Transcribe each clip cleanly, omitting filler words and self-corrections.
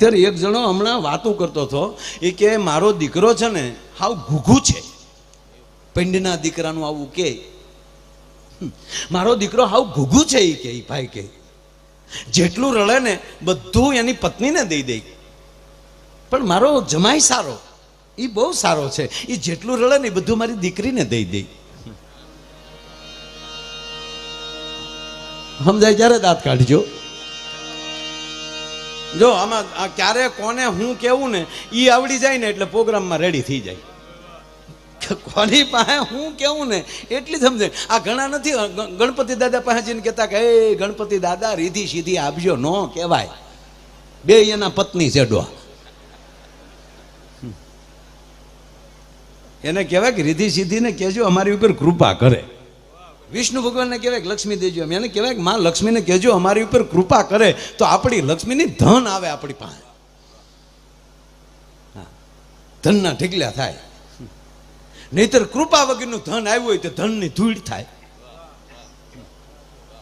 ત્યારે એક જણો હમણાં વાતો કરતો હતો, એ કે મારો દીકરો છે ને હાવ ઘૂઘું છે. પંડના દીકરાનું આવું કે મારો દીકરો હાવ ઘૂઘું છે. એ કે ભાઈ કે જેટલું રડે ને બધું એની પત્નીને દઈ દે, પણ મારો જમાઈ સારો, એ બહુ સારો છે, એ જેટલું રડે ને બધું મારી દીકરીને દઈ દે. સમજાય? ક્યારે દાંત કાઢજો. જો આમાં ક્યારે કોને હું કેવું ને એ આવડી જાય ને એટલે પ્રોગ્રામમાં રેડી થઈ જાય. કોની પાસે હું કેવું ને એટલી સમજે. આ ઘણા નથી ગણપતિ દાદા પાસે જઈને કહેતા કે એ ગણપતિ દાદા રીધી સીધી આપજો, ન કહેવાય. બે એના પત્ની ચેડવા, એને કહેવાય કે રીધી સીધી ને કહેજો અમારી ઉપર કૃપા કરે. વિષ્ણુ ભગવાનને કહેવાય કે લક્ષ્મી દેજો, એને કહેવાય કે માં લક્ષ્મીને કહેજો અમારી ઉપર કૃપા કરે તો આપણી લક્ષ્મીની ધન આવે આપણી પાસે. ધનના ઢીકલા થાય, નહીતર કૃપા વગરનું ધન આવ્યું હોય તો ધનની ધૂળ થાય.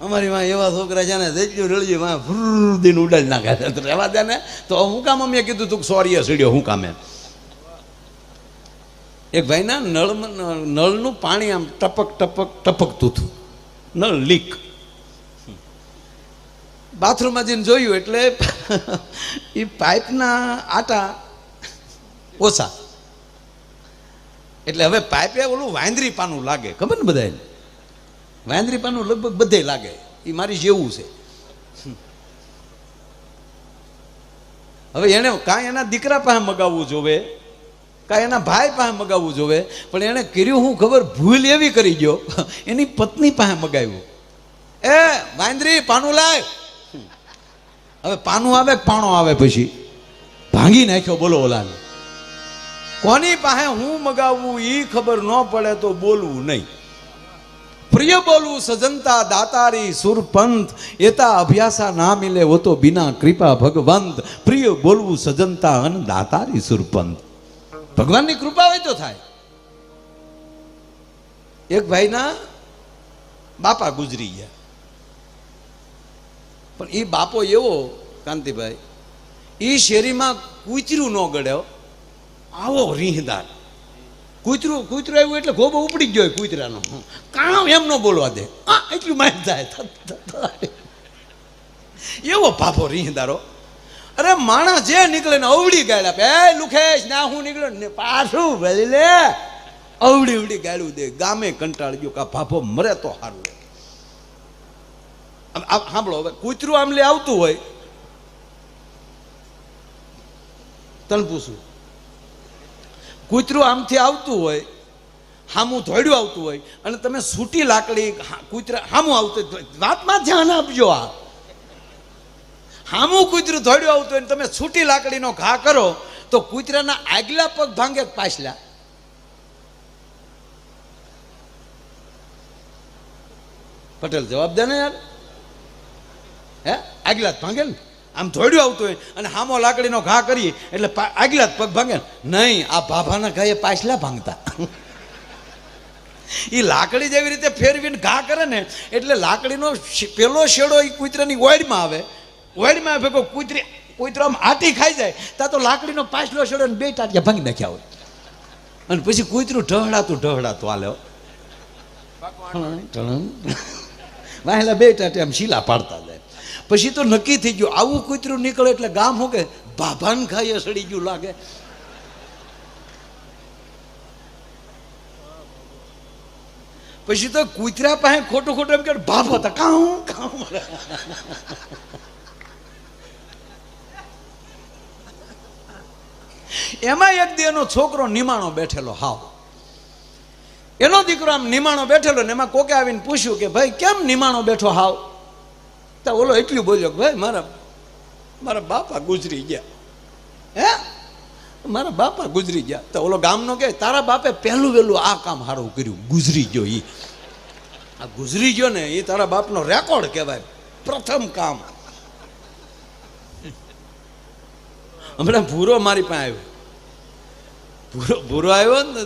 અમારી માં એવા છોકરા છે ને જેટલું રળજી માં ફૂદીને ઉડાડી નાખે. રહેવા દે ને તો હું કામ મેં કીધું તું સોરીએ સીડ્યો હું કામે. એક ભાઈના નળનું પાણી આમ ટપક ટપક ટપકતું હતું, નળ લીક. બાથરૂમમાં જઈને જોયું એટલે એ પાઇપના આટા ઓછા, એટલે હવે પાઇપે ઓલું વાંદરી પાનું લાગે, ખબર ને બધાને વાંદરી પાનું લગભગ બધે લાગે. એ મારી જેવું છે. હવે એને કાંઈ એના દીકરા પાસે મગાવવું જોવે, કાંઈ એના ભાઈ પાસે મગાવવું જોવે, પણ એને કર્યું હું ખબર, ભૂલ એવી કરી ગયો એની પત્ની પાસે મગાવ્યું. એ વાંદરી પાનું લાય. હવે પાનું આવે પાણો આવે, પછી ભાંગી નાખ્યો. બોલો ઓલાને કોની પાસે હું મગાવવું એ ખબર ન પડે તો બોલવું નહીં. પ્રિય બોલવું સજનતા દાતારી સુરપંથ, એતા અભ્યાસા ના મિલે વો તો બિના કૃપા ભગવંત. પ્રિય બોલવું સજનતા અન દાતારી સુરપંથ. ભગવાનની કૃપા હોય તો થાય. એક ભાઈના બાપા ગુજરી ગયા, પણ એ બાપો એવો કાંતિભાઈ, એ શેરીમાં કૂતરું ન ગળ્યો, આવો રીહદાર. કૂતરું આવ્યું એટલે ગોબો ઉપડી ગયો કૂતરાનો. કામ એમ ન બોલવા દે, એટલું માહિત થાય. એવો પાપો રીહદારો. અરે માણસ જે નીકળે ને અવળી ગાળ્યા, બે લુખેશ ના હું નીકળ્યો ને પાછું ભરી લે અવળી ગાળું દે. ગામે કંટાળી ગયો કા ભાભો મરે તો સારું. સાંભળો, હવે કૂતરું આમ લે આવતું હોય, તને પૂછું, કૂતરું આમથી આવતું હોય, હામું ધોડ્યું આવતું હોય, અને તમે સૂટી લાકડી કૂતરા હામું આવતું, વાતમાં ધ્યાન આપજો. આ હામું કૂતરું ધોડ્યું આવતું હોય, તમે છૂટી લાકડીનો ઘા કરો તો કૂતરાના આગલા પગ ભાંગે પાછલા? પટેલ જવાબ દે ને યાર. હે, આગલા જ ભાંગે ને? આમ ધોડ્યું આવતું હોય અને હામો લાકડીનો ઘા કરીએ એટલે આગલા જ પગ ભાંગે નહીં. આ ભાભાના ઘાએ પાછલા ભાંગતા. એ લાકડી જેવી રીતે ફેરવીને ઘા કરે ને એટલે લાકડીનો પેલો શેડો એ કૂતરાની ઓયડમાં આવે, ઓયડમાં ભેગો કૂતરો આમ આટી ખાઈ જાય ત્યાં તો લાકડીનો પાછલો શેડો ને બે ટાટિયા ભાંગી નાખ્યા હોય, અને પછી કૂતરું ઢહડાતું હાલે. વાહેલા બે ટાટિયા આમ શીલા પાડતા જાય. પછી તો નક્કી થઈ ગયું આવું કૂતરું નીકળે એટલે ગામ શું કે ભાભાન ખાઈએ સડી ગયું લાગે. પછી તો કૂતરા પાસે ખોટું એમ કે ભાભો હતા કાઉ. એમાં એક દી એનો છોકરો નિમાણો બેઠેલો, હાવ એનો દીકરો આમ નિમાણો બેઠેલો ને એમાં કોકે આવીને પૂછ્યું કે ભાઈ કેમ નિમાણો બેઠો હાવ? તો ઓલો એટલું બોલ્યો કે ભાઈ મારા બાપા ગુજરી ગયા. હે, મારા બાપા ગુજરી ગયા. તો ઓલો ગામનો કે તારા બાપે પહેલું વહેલું આ કામ સારું કર્યું, ગુજરી ગયો. એ આ ગુજરી ગયો ને એ તારા બાપનો રેકોર્ડ કહેવાય, પ્રથમ કામ. હમણાં ભૂરો મારી પાસે આવ્યો, ભૂરો આવ્યો ને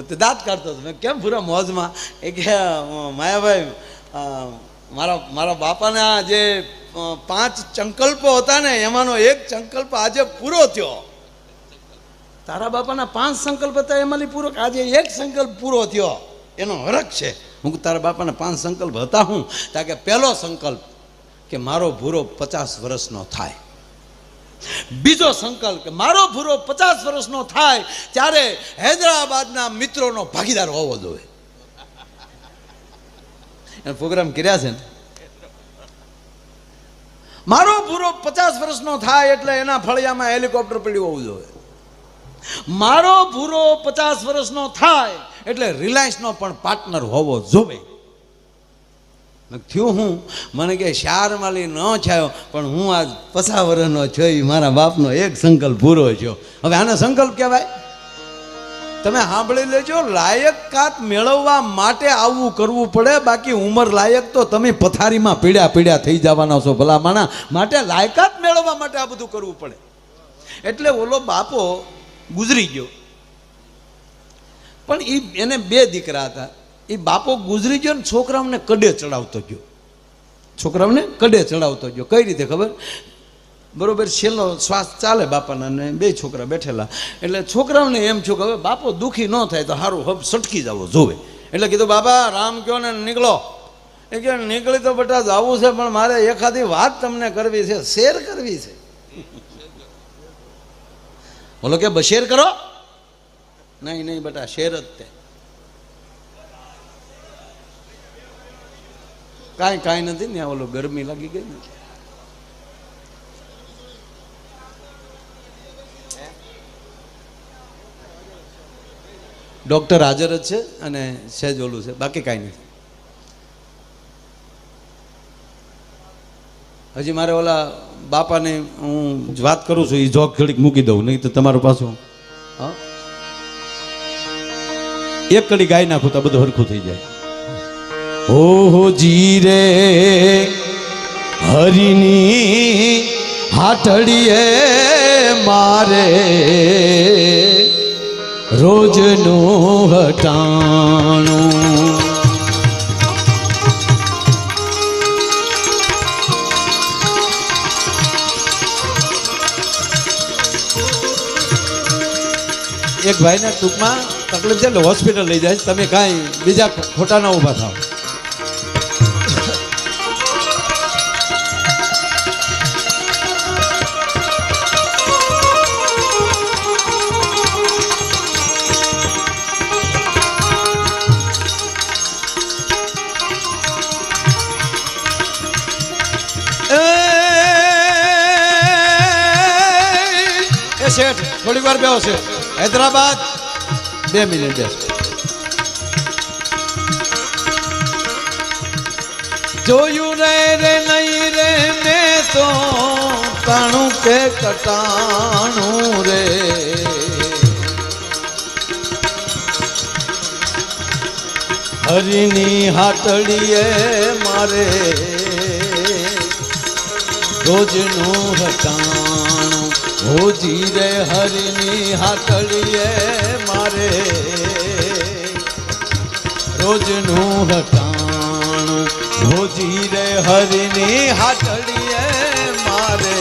તે દાંત કાઢતો હતો. મેં કેમ ભૂરા મોજમાં? એ કે માયાભાઈ મારા બાપાના જે 5 સંકલ્પો હતા ને એમાંનો એક સંકલ્પ આજે પૂરો થયો. તારા બાપાના 5 સંકલ્પ હતા એમાંથી પૂરો, આજે એક સંકલ્પ પૂરો થયો, એનો હરખ છે. હું તારા બાપાના 5 સંકલ્પ હતા. હું તા કે પહેલો સંકલ્પ કે મારો ભૂરો 50 વર્ષનો થાય. બીજો સંકલ્પ કે મારો ભૂરો 50 વર્ષનો થાય ત્યારે હૈદરાબાદના મિત્રોનો ભાગીદાર હોવો જોઈએ. એને પ્રોગ્રામ કર્યા છે ને. મારો ભૂરો 50 વર્ષનો થાય એટલે એના ફળિયામાં હેલિકોપ્ટર પડ્યું હોવું જોઈએ. મારો ભૂરો 50 વર્ષનો થાય એટલે રિલાયન્સનો પણ પાર્ટનર હોવો જોઈએ. થયું હું મને કે શાર માલી ન છાયો પણ હું આજ 50 વર્ષનો છું. મારા બાપનો એક સંકલ્પ પૂરો થયો. હવે આને સંકલ્પ કહેવાય? તમે સાંભળી લેજો, લાયકાત મેળવવા માટે આવું કરવું પડે. બાકી ઉંમર લાયક તો તમે પથારીમાં પીડ્યા થઈ જવાના છો ભલા માણા. માટે લાયકાત મેળવવા માટે આ બધું કરવું પડે. એટલે ઓલો બાપો ગુજરી ગયો. પણ એને 2 દીકરા હતા. એ બાપો ગુજરી ગયો ને છોકરાઓને કડે ચડાવતો ગયો. છોકરાઓને કડે ચડાવતો ગયો. કઈ રીતે ખબર? બરોબર છેલ્લો શ્વાસ ચાલે બાપાના ને 2 છોકરા બેઠેલા. એટલે છોકરાઓને એમ છું કે હવે બાપો દુઃખી ન થાય તો સારું હબ સટકી જવો જોવે. એટલે કીધું બાબા રામ કયો ને નીકળો. એ કે નીકળી તો બેટા જવું છે પણ મારે એખાદી વાત તમને કરવી છે, શેર કરવી છે. બોલો કે બશેર કરો. નહીં બેટા શેર જ તે. કાંઈ નથી ને. ઓલો ગરમી લાગી ગઈ ને. ડૉક્ટર હાજર જ છે અને સહેજ ઓલું છે, બાકી કાંઈ નથી. હજી મારે ઓલા બાપાને હું વાત કરું છું, એ જોક ઘડીક મૂકી દઉં, નહીં તો તમારું પાછું હા એક કડી ગાઈ નાખું તો બધું હરખું થઈ જાય. ઓહો જીરે હરિની હાટડીએ મારે રોજનું હટાણું. એક ભાઈને ટૂંકમાં તકલીફ છે એટલે હોસ્પિટલ લઈ જાય. તમે કાંઈ બીજા ખોટા ના ઊભા થાવ. શેઠ થોડીક વાર બેહો છે. હૈદરાબાદ 2 મિનિટ બેસો. જોયું રે નહીં રે મેં તો તાણું કે કટાણું રે. હરિની હાટડીએ મારે રોજનું હટાણું. હોજી રે હરિની હાટડીએ મારે રોજનું હટાણું. હોજી રે હરિની હાટડીએ મારે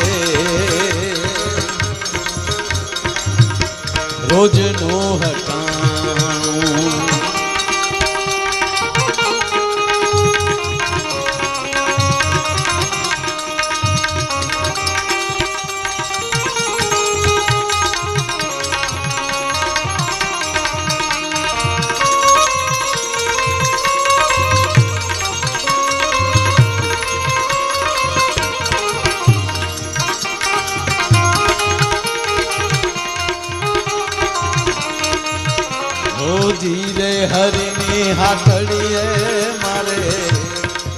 રોજનું હટાણું. ધીરે હરિની હાટડીએ મારે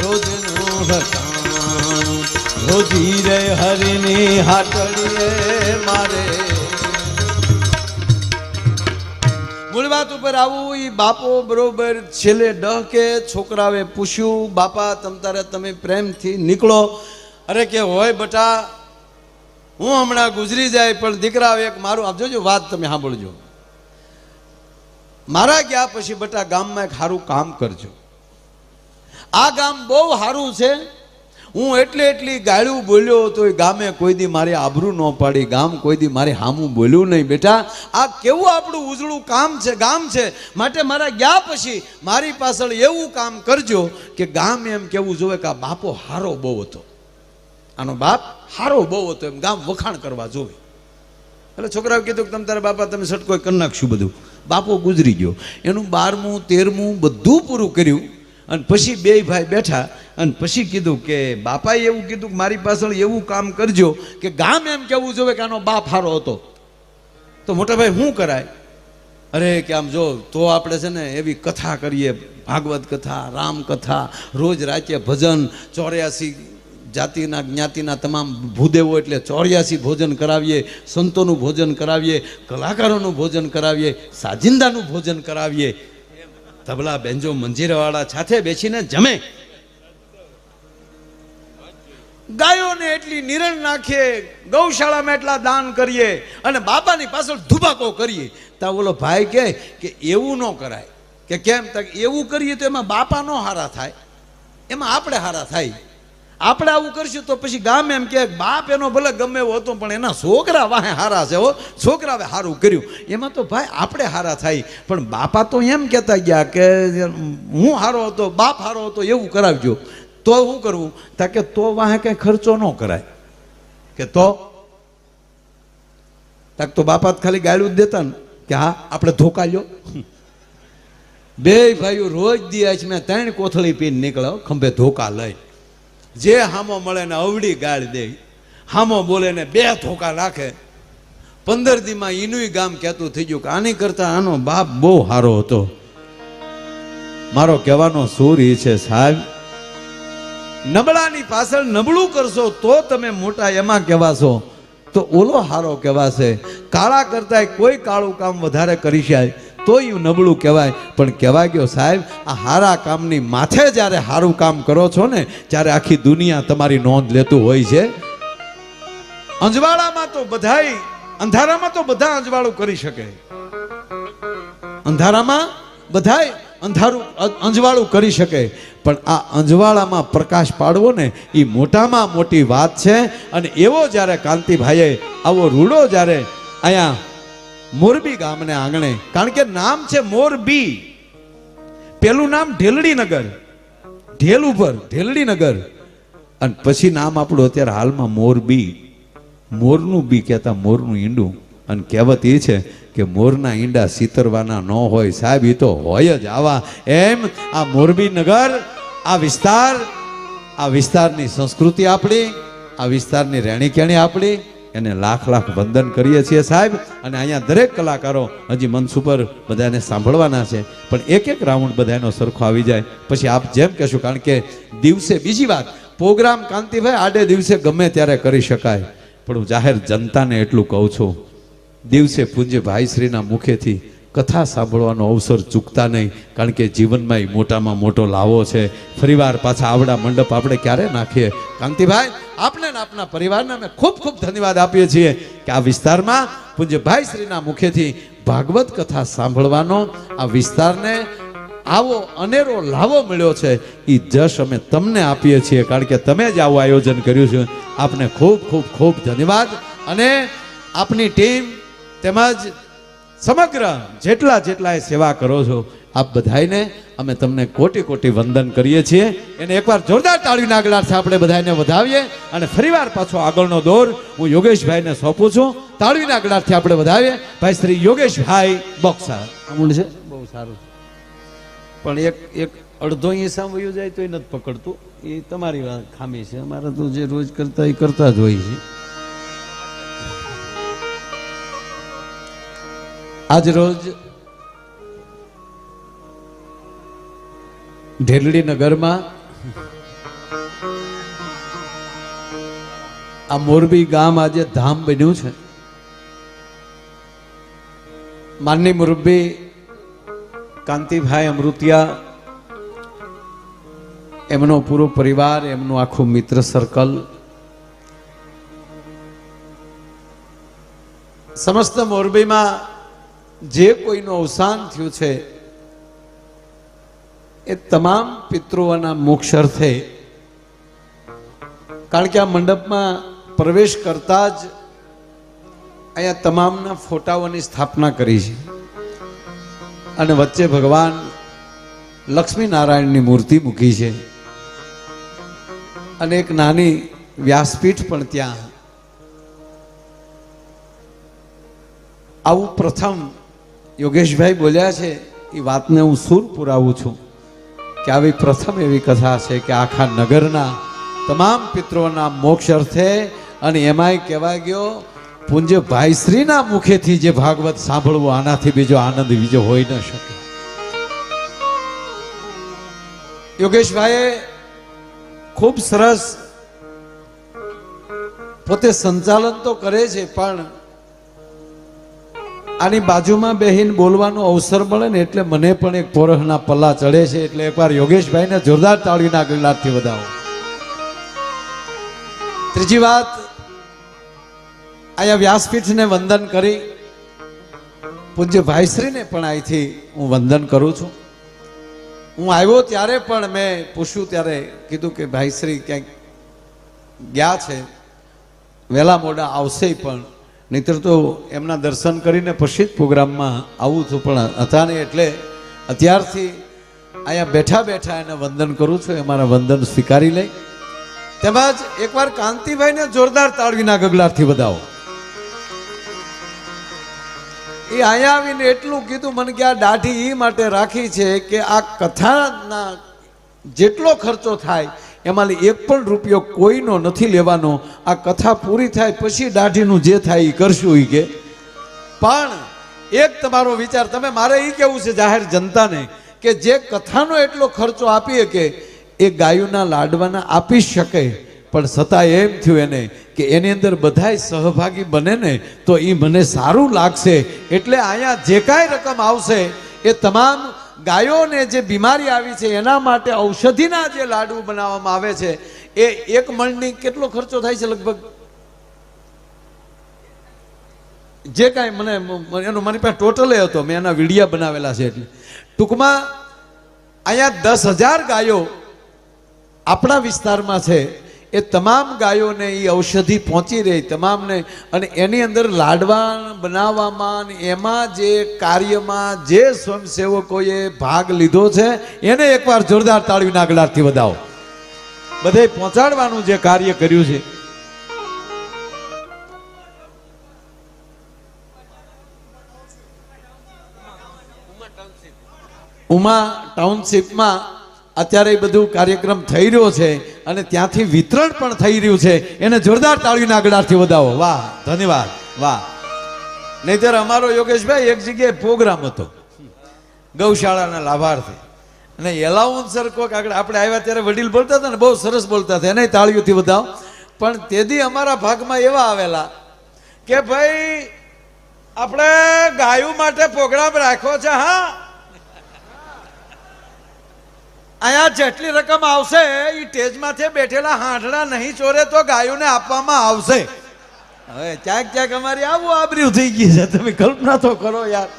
રોજનું હટાણું. ધીરે હરિની હાટડીએ મારે. મૂળ વાત ઉપર આવું. એ બાપો બરોબર છેલ્લે ડહકે છોકરાએ પૂછ્યું બાપા તમતારે તમે પ્રેમથી નીકળો. અરે કે હોય બટા હું હમણાં ગુજરી જાય પણ દીકરા એક મારું આપ જોજો વાત તમે સાંભળજો. મારા ગયા પછી બટા ગામમાં એક સારું કામ કરજો. આ ગામ બહુ સારું છે. હું એટલી ગાળ્યું બોલ્યો તો એ ગામે કોઈ દી મારી આબરૂ ન પાડી, ગામ કોઈ દી મારી હામું બોલ્યું નહીં. બેટા આ કેવું આપણું ઉજળું કામ છે, ગામ છે, માટે મારા ગયા પછી મારી પાછળ એવું કામ કરજો કે ગામ એમ કેવું જોવે કે આ બાપો હારો બહુ હતો, આનો બાપ હારો બહુ હતો, એમ ગામ વખાણ કરવા જોવે. એટલે છોકરાઓ કીધું કે તમે તારા બાપા તમે સટકો કરી નાખશું બધું. બાપો ગુજરી ગયો, એનું 12મું 13મું બધું પૂરું કર્યું અને પછી બે ભાઈ બેઠા અને પછી કીધું કે બાપાએ એવું કીધું કે મારી પાછળ એવું કામ કરજો કે ગામ એમ કેવું જોવે કે આનો બાપ હારો હતો. તો મોટા ભાઈ શું કરાય? અરે કે આમ જો તો આપણે છે ને એવી કથા કરીએ, ભાગવત કથા, રામ કથા, રોજ રાતે ભજન, 84 જાતિના જ્ઞાતિના તમામ ભૂદેવો એટલે 84 ભોજન કરાવીએ, સંતોનું ભોજન કરાવીએ, કલાકારોનું ભોજન કરાવીએ, સાજિંદાનું ભોજન કરાવીએ, તબલા બેન્જો મંજીરાવાળા સાથે બેસીને જમે, ગાયોને એટલી નિરણ નાખીએ, ગૌશાળામાં એટલા દાન કરીએ અને બાપાની પાછળ ધુબાકો કરીએ. તો બોલો ભાઈ કહે કે એવું ન કરાય. કે કેમ? એવું કરીએ તો એમાં બાપા નો હારા થાય, એમાં આપણે હારા થાય. આપણે આવું કરશું તો પછી ગામ એમ કે બાપ એનો ભલે ગમે એવો હતો પણ એના છોકરા વાહે હારા છે, હો છોકરાએ સારું કર્યું, એમાં તો ભાઈ આપણે હારા થાય. પણ બાપા તો એમ કહેતા ગયા કે હું હારો હતો, બાપ હારો હતો, એવું કરાવજો. તો શું કરવું? કે તો વાહે કઈ ખર્ચો ન કરાય. કે તો બાપા ખાલી ગાળું જ દેતા ને કે હા આપણે ધોકા લ્યો. બે ભાઈઓ રોજ દિવસ મેં 3 કોથળી પીને નીકળ્યો, ખંભે ધોકા લઈ, જે હામો મળે ને અવડી ગાળ દે, હામો બોલે ને 2 ધોકા નાખે. 15 દીમાં એનું ગામ કહેતું થઈ ગયું કે આની કરતા આનો બાપ બહુ સારો હતો. મારો કહેવાનો સૂર એ છે સાહેબ, નબળાની પાછળ નબળું કરશો તો તમે મોટા એમાં કહેવાશો, તો ઓલો હારો કહેવાશે. કાળા કરતા કોઈ કાળું કામ વધારે કરી જાય તો એ નબળું કહેવાય. પણ કહેવાય ગયો સાહેબ આ હારા કામની માથે જ્યારે સારું કામ કરો છો ને ત્યારે આખી દુનિયા તમારી નોંધ લેતું હોય છે. અંજવાળામાં તો બધાય, અંધારામાં તો બધા અંજવાળું કરી શકે, અંધારામાં બધાય અંજવાળું કરી શકે, પણ આ અંજવાળામાં પ્રકાશ પાડવો ને એ મોટામાં મોટી વાત છે. અને એવો જ્યારે કાંતિભાઈએ આવો રૂડો જ્યારે અહીંયા મોરબી ગામને આંગણે, કારણ કે નામ છે મોરબી, પેલું નામ ઢેલડીનગર, ઢેલ ઉપર ઢેલડીનગર, અને પછી નામ આપણું અત્યારે હાલમાં મોરબી. મોરનું બી કહેતા મોરનું ઈંડું, અને કહેવત એ છે કે મોરના ઈંડા સીતરવાના ન હોય સાહેબ, એ તો હોય જ આવા. એમ આ મોરબી નગર, આ વિસ્તાર, આ વિસ્તારની સંસ્કૃતિ આપણી, આ વિસ્તારની રહેણી કેણી આપણી, એને લાખ લાખ વંદન કરીએ છીએ સાહેબ. અને અહીંયા દરેક કલાકારો હજી મંચ ઉપર બધાને સાંભળવાના છે, પણ એક રાઉન્ડ બધાનો સરખો આવી જાય પછી આપ જેમ કહેશો. કારણ કે દિવસે, બીજી વાત, પ્રોગ્રામ કાંતિભાઈ આડે દિવસે ગમે ત્યારે કરી શકાય, પણ હું જાહેર જનતાને એટલું કહું છું, દિવસે પૂજ્ય ભાઈશ્રીના મુખેથી કથા સાંભળવાનો અવસર ચૂકતા નહીં, કારણ કે જીવનમાં એ મોટામાં મોટો લાવો છે. ફરીવાર પાછા આવડા મંડપ આપણે ક્યારે નાખીએ? કાંતિભાઈ આપને ને આપના પરિવારને અમે ખૂબ ખૂબ ધન્યવાદ આપીએ છીએ કે આ વિસ્તારમાં પૂજ્ય ભાઈશ્રીના મુખેથી ભાગવત કથા સાંભળવાનો આ વિસ્તારને આવો અનેરો લાવો મળ્યો છે. એ જશ અમે તમને આપીએ છીએ, કારણ કે તમે જ આવું આયોજન કર્યું છે. આપને ખૂબ ખૂબ ખૂબ ધન્યવાદ. અને આપની ટીમ તેમજ સમગ્ર જેટલા એ સેવા કરો છો, આપ બધાને અમે તમને કોટી કોટી વંદન કરીએ છીએ. એને એકવાર જોરદાર તાળીના આગળથી આપણે બધાને વધાવીએ. અને ફરીવાર પાછો આગળનો દોર હું યોગેશભાઈને સોંપું છું. તાળીના આગળથી આપણે વધાવીએ. ભાઈ શ્રી યોગેશભાઈ બોક્સર અમૂલ છે, બહુ સારું, પણ એક અડધો હિસ્સા વયું જાય તો એ નથી પકડતું, એ તમારી ખામી છે. અમારે તો જે રોજ કરતા એ કરતા જ હોય છે. આજ રોજ ઢેલડી નગરમાં આ મોરબી ગામ આજે ધામ બન્યું છે. માનની મુરબ્બી કાંતિભાઈ અમૃતિયા, એમનો પૂરો પરિવાર, એમનું આખું મિત્ર સર્કલ, સમસ્ત મોરબીમાં જે કોઈનું અવસાન થયું છે એ તમામ પિતૃઓના મોક્ષ અર્થે કારણ કે આ મંડપમાં પ્રવેશ કરતા જ અહીંયા તમામના ફોટાઓની સ્થાપના કરી છે અને વચ્ચે ભગવાન લક્ષ્મીનારાયણની મૂર્તિ મૂકી છે અને એક નાની વ્યાસપીઠ પણ ત્યાં. આવું પ્રથમ યોગેશભાઈ બોલ્યા છે એ વાતને હું સૂર પુરાવું છું કે આવી પ્રથમ એવી કથા છે કે આખા નગરના તમામ પિતૃઓના મોક્ષ અર્થે અને એમાંય કહેવાય ગયો પૂજ્ય ભાઈશ્રીના મુખેથી જે ભાગવત સાંભળવું આનાથી બીજો આનંદ બીજો હોઈ ન શકે. યોગેશભાઈએ ખૂબ સરસ પોતે સંચાલન તો કરે છે પણ આની બાજુમાં બેહીને બોલવાનો અવસર મળે ને એટલે મને પણ એક પોરહના પલ્લા ચડે છે. એટલે એકવાર યોગેશભાઈને જોરદાર તાળીના ગળાથી વધાવો. ત્રીજી વાત, અહીંયા વ્યાસપીઠને વંદન કરી પૂજ્ય ભાઈશ્રીને પણ અહીંથી હું વંદન કરું છું. હું આવ્યો ત્યારે પણ મેં પૂછ્યું ત્યારે કીધું કે ભાઈશ્રી ક્યાંક ગયા છે, વહેલા મોડા આવશે પણ નહીતર તો એમના દર્શન કરીને પછી જ પ્રોગ્રામમાં આવું છું, પણ હતા નહીં એટલે અત્યારથી અહીંયા બેઠા બેઠા એને વંદન કરું છું. અમારા વંદન સ્વીકારી લઈ. તેમજ એકવાર કાંતિભાઈને જોરદાર તાળીના ગગલાથી વધાવો. એ અહીંયા આવીને એટલું કીધું મને કે આ દાઢી એ માટે રાખી છે કે આ કથાના જેટલો ખર્ચો થાય એમાં એક પણ રૂપિયો કોઈનો નથી લેવાનો. આ કથા પૂરી થાય પછી દાઢીનું જે થાય એ કરશું. એ કે પણ એક તમારો વિચાર, તમે મારે એ કહેવું છે જાહેર જનતાને કે જે કથાનો એટલો ખર્ચો આપીએ કે એ ગાયોના લાડવાના આપી શકે, પણ છતાં એમ થયું એને કે એની અંદર બધાય સહભાગી બને ને તો એ મને સારું લાગશે. એટલે અહીંયા જે કાંઈ રકમ આવશે એ તમામ ગાયોને જે બીમારી આવી છે એના માટે ઔષધિના જે લાડુ બનાવવામાં આવે છે એ એક મણની કેટલો ખર્ચો થાય છે લગભગ જે કાંઈ મને એનો મારી પાસે ટોટલે હતો, મેં એના વિડીયા બનાવેલા છે. એટલે ટૂંકમાં અહીંયા 10,000 ગાયો આપણા વિસ્તારમાં છે. એ તમામ ગાયોને એ ઔષધિ પહોંચી રહી તમામને, અને એની અંદર લાડવા બનાવવામાં એમાં જે કાર્યમાં જે સ્વયંસેવકોએ ભાગ લીધો છે એને એકવાર જોરદાર તાળીના ગળાથી વધાવો. બધે પહોંચાડવાનું જે કાર્ય કર્યું છે. ઉમા ટાઉનશીપમાં અત્યારે બધું કાર્યક્રમ થઈ રહ્યો છે અને ત્યાંથી વિતરણ પણ થઈ રહ્યું છે. એને જોરદાર તાળીના ગળાથી વધાવો. વાહ, ધન્યવાદ, વાહ. નહીતર અમારો યોગેશભાઈ એક જગ્યાએ પ્રોગ્રામ હતો ગૌશાળાના લાભાર્થી, અને એલાઉન્સર કોઈક આગળ આપણે આવ્યા ત્યારે વડીલ બોલતા હતા ને, બહુ સરસ બોલતા હતા, એને તાળીઓથી વધાવો. પણ તેથી અમારા ભાગમાં એવા આવેલા કે ભાઈ આપણે ગાયો માટે પ્રોગ્રામ રાખ્યો છે. હા, અહીંયા જેટલી રકમ આવશે એ સ્ટેજમાંથી બેઠેલા હાંડડા નહીં ચોરે તો ગાયોને આપવામાં આવશે. હવે ક્યાંક ક્યાંક અમારી આવું આબર્યું થઈ ગઈ છે, તમે કલ્પના તો કરો યાર.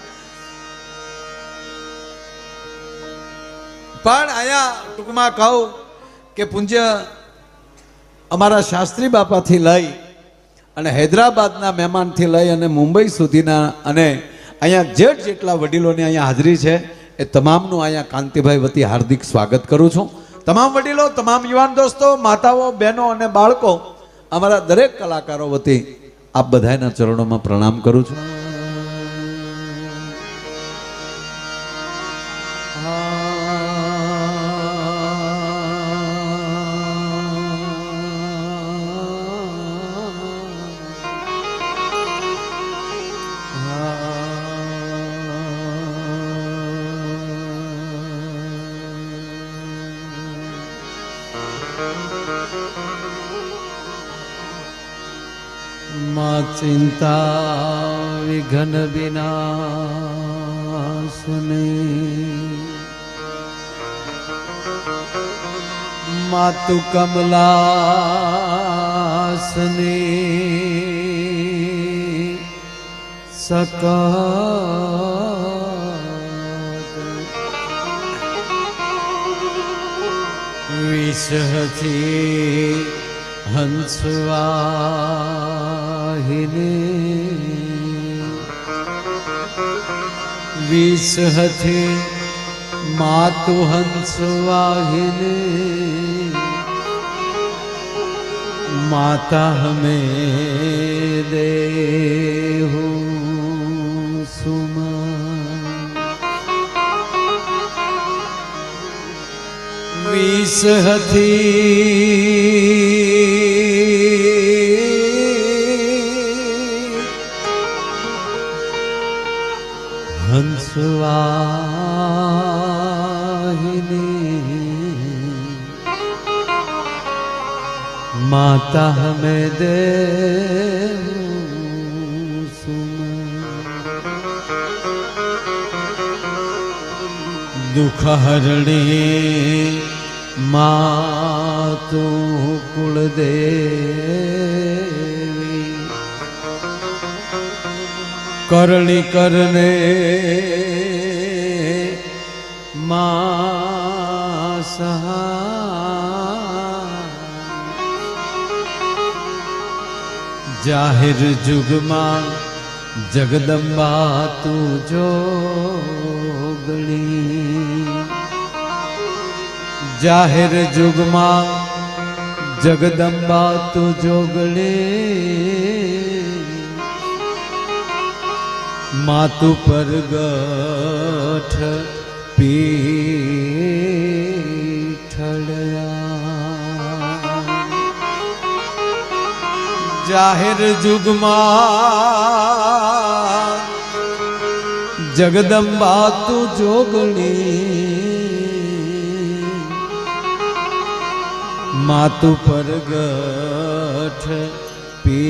પણ અહીંયા ટૂંકમાં કહું કે પૂજ્ય અમારા શાસ્ત્રી બાપાથી લઈ અને હૈદરાબાદના મહેમાનથી લઈ અને મુંબઈ સુધીના અને અહીંયા જેટલા વડીલોની અહીંયા હાજરી છે એ તમામનું અહીંયા કાંતિભાઈ વતી હાર્દિક સ્વાગત કરું છું. તમામ વડીલો, તમામ યુવાન દોસ્તો, માતાઓ, બહેનો અને બાળકો, અમારા દરેક કલાકારો વતી આપ બધાના ચરણોમાં પ્રણામ કરું છું. माँ चिंता विघन विनाशने मातु कमलासने सका विषहति હંસવાહિની વિષ હથી માતુ હંસવાહિની માતા હમે દેહુ સુમન વિષ હથી હંસવાહિની માતા હમે દેહુ સુમન દુઃખ હરણી માતુ કુળદેવી કરણી કરને મા સહાય જાહેર જુગમાં જગદંબા તું જોગણી જાહેર જુગમાં જગદંબા તું જોગણી માતુ પરગઠ પીઠળયા જાહેર જુગમાં જગદંબા તું જોગણી માતુ પરગઠ પીઠળયા